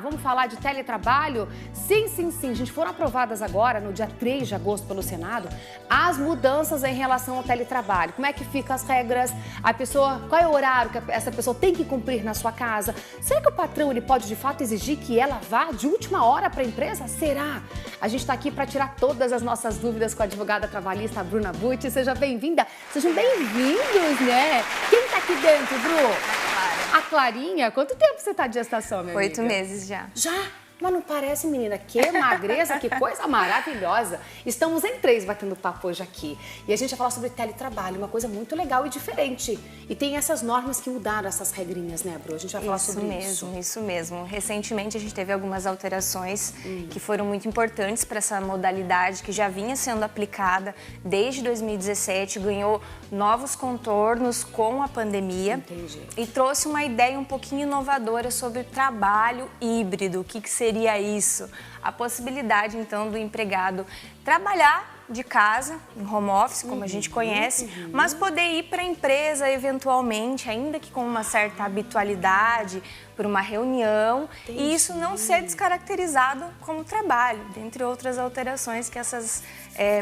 Vamos falar de teletrabalho? Sim, sim, sim. Gente, foram aprovadas agora, no dia 3 de agosto, pelo Senado, as mudanças em relação ao teletrabalho. Como é que ficam as regras? A pessoa, qual é o horário que essa pessoa tem que cumprir na sua casa? Será que o patrão ele pode, de fato, exigir que ela vá de última hora para a empresa? Será? A gente está aqui para tirar todas as nossas dúvidas com a advogada trabalhista Bruna Butti. Seja bem-vinda. Sejam bem-vindos, né? Quem está aqui dentro, Bru? A Clarinha, quanto tempo você está de gestação, minha amiga? 8 meses já. Já? Mas não parece, menina? Que magreza, que coisa maravilhosa. Estamos em 3 batendo papo hoje aqui. E a gente vai falar sobre teletrabalho, uma coisa muito legal e diferente. E tem essas normas que mudaram, essas regrinhas, né, Bru? A gente vai falar sobre isso. Isso mesmo. Recentemente a gente teve algumas alterações que foram muito importantes para essa modalidade que já vinha sendo aplicada desde 2017, ganhou novos contornos com a pandemia. Entendi. E trouxe uma ideia um pouquinho inovadora sobre trabalho híbrido. O que seria isso? A possibilidade, então, do empregado trabalhar de casa, em home office, como a gente conhece, mas poder ir para a empresa eventualmente, ainda que com uma certa habitualidade, por uma reunião, e isso não ser descaracterizado como trabalho, dentre outras alterações que essas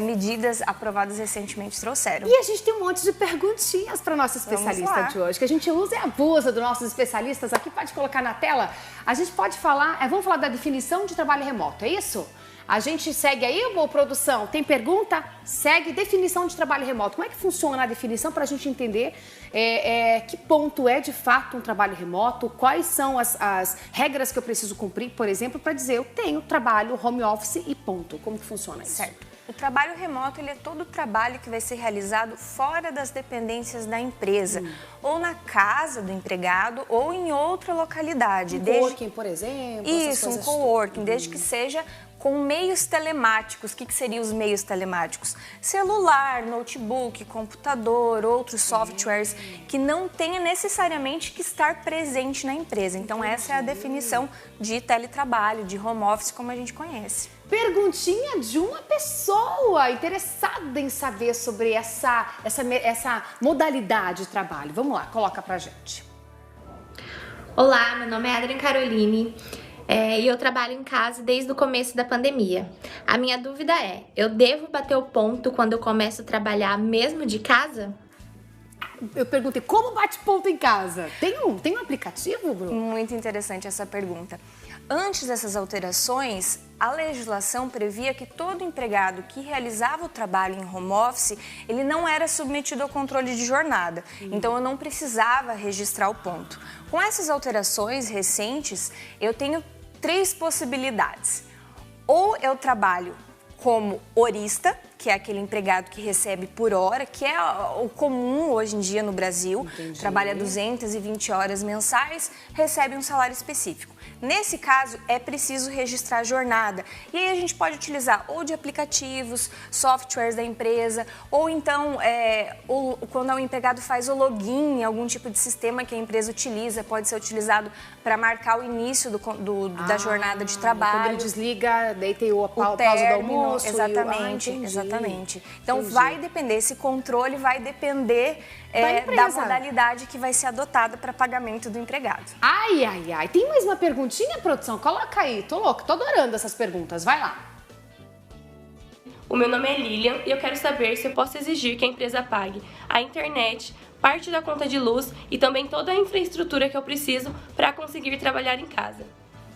medidas aprovadas recentemente trouxeram. E a gente tem um monte de perguntinhas para nossa especialista de hoje, que a gente usa e abusa dos nossos especialistas aqui. Pode colocar na tela. A gente pode falar, vamos falar da definição de trabalho remoto, é isso? A gente segue aí, boa produção? Tem pergunta? Segue definição de trabalho remoto. Como é que funciona a definição para a gente entender que ponto é de fato um trabalho remoto? Quais são as regras que eu preciso cumprir, por exemplo, para dizer eu tenho trabalho home office e ponto. Como que funciona isso? Certo. O trabalho remoto ele é todo o trabalho que vai ser realizado fora das dependências da empresa, ou na casa do empregado, ou em outra localidade. Coworking, por exemplo? Isso, um coworking, desde que seja com meios telemáticos. O que seriam os meios telemáticos? Celular, notebook, computador, outros softwares que não tenha necessariamente que estar presente na empresa. Então, essa é a definição de teletrabalho, de home office, como a gente conhece. Perguntinha de uma pessoa interessada em saber sobre essa modalidade de trabalho. Vamos lá, coloca pra gente. Olá, meu nome é Adriana Caroline. E eu trabalho em casa desde o começo da pandemia. A minha dúvida é, eu devo bater o ponto quando eu começo a trabalhar mesmo de casa? Eu perguntei, como bate ponto em casa? Tem um aplicativo, Bruno? Muito interessante essa pergunta. Antes dessas alterações, a legislação previa que todo empregado que realizava o trabalho em home office, ele não era submetido ao controle de jornada. Então, eu não precisava registrar o ponto. Com essas alterações recentes, eu tenho 3 possibilidades. Ou eu trabalho como horista, que é aquele empregado que recebe por hora, que é o comum hoje em dia no Brasil. Entendi. Trabalha 220 horas mensais, recebe um salário específico. Nesse caso, é preciso registrar a jornada. E aí a gente pode utilizar ou de aplicativos, softwares da empresa, ou então, quando o empregado faz o login em algum tipo de sistema que a empresa utiliza, pode ser utilizado para marcar o início da jornada de trabalho. Quando ele desliga, daí tem a pausa do almoço. Exatamente. Então, vai depender, esse controle vai depender da modalidade que vai ser adotada para pagamento do empregado. Ai. Tem mais uma perguntinha, produção? Coloca aí. Tô louca, tô adorando essas perguntas. Vai lá. O meu nome é Lilian e eu quero saber se eu posso exigir que a empresa pague a internet, parte da conta de luz e também toda a infraestrutura que eu preciso para conseguir trabalhar em casa.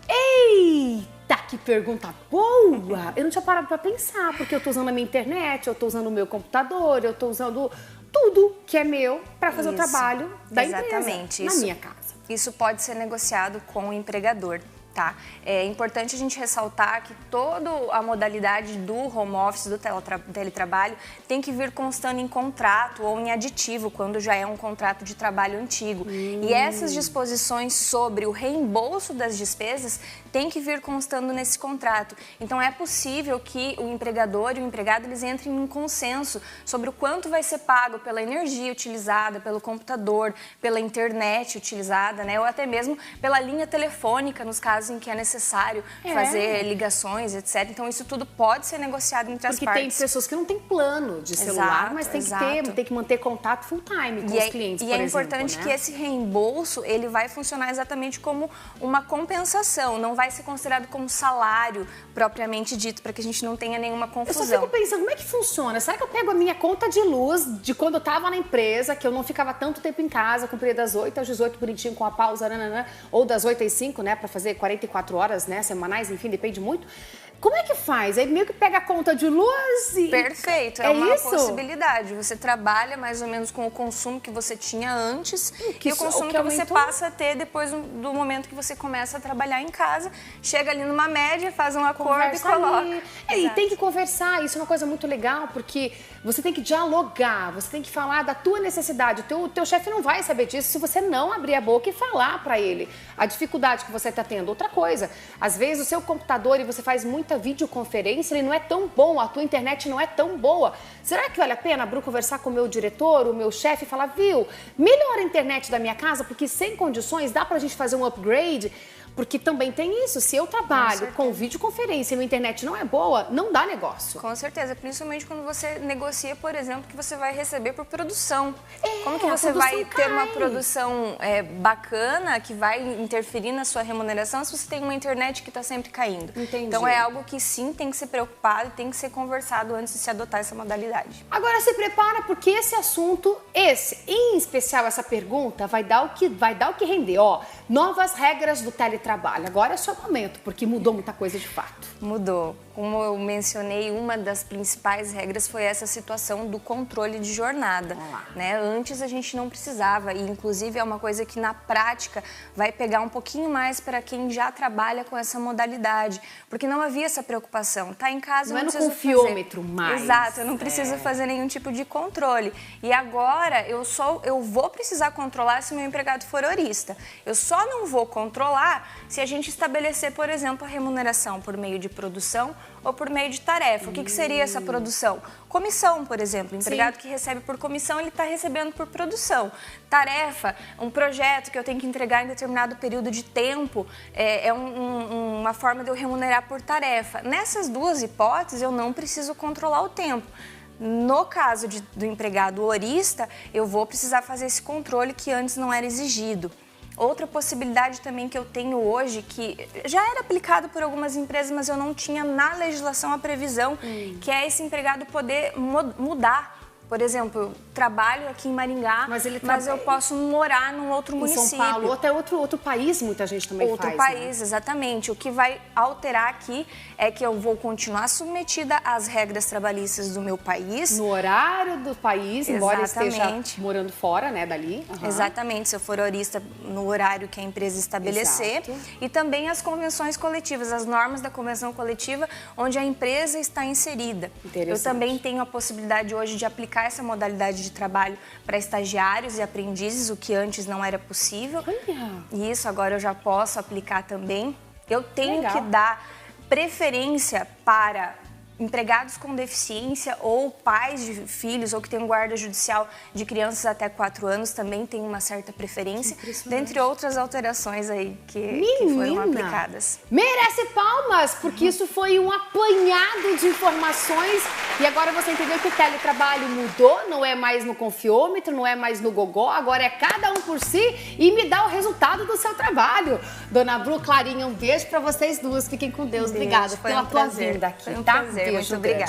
Eita, que pergunta boa! Eu não tinha parado para pensar, porque eu tô usando a minha internet, eu tô usando o meu computador, eu tô usando tudo que é meu para fazer o trabalho da empresa na minha casa. Isso pode ser negociado com o empregador. Tá? É importante a gente ressaltar que toda a modalidade do home office, do teletrabalho, tem que vir constando em contrato ou em aditivo, quando já é um contrato de trabalho antigo. E essas disposições sobre o reembolso das despesas tem que vir constando nesse contrato. Então, é possível que o empregador e o empregado eles entrem em um consenso sobre o quanto vai ser pago pela energia utilizada, pelo computador, pela internet utilizada, né? Ou até mesmo pela linha telefônica, nos casos casos em que é necessário fazer ligações, etc. Então, isso tudo pode ser negociado entre as partes. Porque tem pessoas que não têm plano de celular, mas tem que manter contato full time com os clientes, por exemplo. E é importante que esse reembolso, ele vai funcionar exatamente como uma compensação, não vai ser considerado como salário propriamente dito, para que a gente não tenha nenhuma confusão. Eu só fico pensando, como é que funciona? Será que eu pego a minha conta de luz de quando eu estava na empresa, que eu não ficava tanto tempo em casa, cumpria das 8 às 18, bonitinho, com a pausa, ou das 8 às 5, né, para fazer 44 horas, né, semanais, enfim, depende muito. Como é que faz? Aí meio que pega a conta de luz e... Perfeito, é uma possibilidade. Você trabalha mais ou menos com o consumo que você tinha antes e o consumo que você passa a ter depois do momento que você começa a trabalhar em casa. Chega ali numa média, faz um acordo e coloca. E tem que conversar, isso é uma coisa muito legal, porque você tem que dialogar, você tem que falar da tua necessidade. O teu chefe não vai saber disso se você não abrir a boca e falar para ele a dificuldade que você está tendo. Outra coisa, às vezes o seu computador, e você faz muita videoconferência, ele não é tão bom, a tua internet não é tão boa. Será que vale a pena, Bru, conversar com o meu diretor, o meu chefe e falar, viu, melhora a internet da minha casa, porque sem condições dá pra gente fazer um upgrade? Porque também tem isso, se eu trabalho com videoconferência e a minha internet não é boa, não dá negócio. Com certeza, principalmente quando você negocia, por exemplo, que você vai receber por produção. Como que você vai ter uma produção bacana, que vai interferir na sua remuneração, se você tem uma internet que está sempre caindo? Entendi. Então é algo que sim, tem que ser preocupado, tem que ser conversado antes de se adotar essa modalidade. Agora se prepara, porque esse assunto, em especial essa pergunta, vai dar o que render. Ó, novas regras do teletrabalho. Agora é só o momento, porque mudou muita coisa de fato. Mudou. Como eu mencionei, uma das principais regras foi essa situação do controle de jornada, né? Antes a gente não precisava, e inclusive é uma coisa que na prática vai pegar um pouquinho mais para quem já trabalha com essa modalidade, porque não havia essa preocupação. Tá em casa, não é no confiômetro mais. Exato, eu não preciso fazer nenhum tipo de controle. E agora eu vou precisar controlar se meu empregado for horista. Eu só não vou controlar se a gente estabelecer, por exemplo, a remuneração por meio de produção ou por meio de tarefa. O que seria essa produção? Comissão, por exemplo. O empregado que recebe por comissão, ele está recebendo por produção. Tarefa, um projeto que eu tenho que entregar em determinado período de tempo, uma forma de eu remunerar por tarefa. Nessas duas hipóteses, eu não preciso controlar o tempo. No caso do empregado horista, eu vou precisar fazer esse controle que antes não era exigido. Outra possibilidade também que eu tenho hoje, que já era aplicado por algumas empresas, mas eu não tinha na legislação a previsão, que é esse empregado poder mudar. Por exemplo, eu trabalho aqui em Maringá, mas eu posso morar num outro município. Em São Paulo, ou até outro país, muita gente também faz. Outro país, exatamente. O que vai alterar aqui é que eu vou continuar submetida às regras trabalhistas do meu país. No horário do país, embora esteja morando fora, né, dali. Exatamente, se eu for horista, no horário que a empresa estabelecer. E também as convenções coletivas, as normas da convenção coletiva, onde a empresa está inserida. Eu também tenho a possibilidade hoje de aplicar essa modalidade de trabalho para estagiários e aprendizes, o que antes não era possível. E isso agora eu já posso aplicar também. Eu tenho que dar preferência para empregados com deficiência ou pais de filhos ou que têm guarda judicial de crianças até 4 anos, também tem uma certa preferência, dentre outras alterações aí que foram aplicadas. Merece palmas, porque isso foi um apanhado de informações e agora você entendeu que o teletrabalho mudou, não é mais no confiômetro, não é mais no gogó, agora é cada um por si e me dá o resultado do seu trabalho. Dona Bru, Clarinha, um beijo pra vocês duas, fiquem com Deus, obrigada pela tua vinda aqui, tá? Muito obrigada.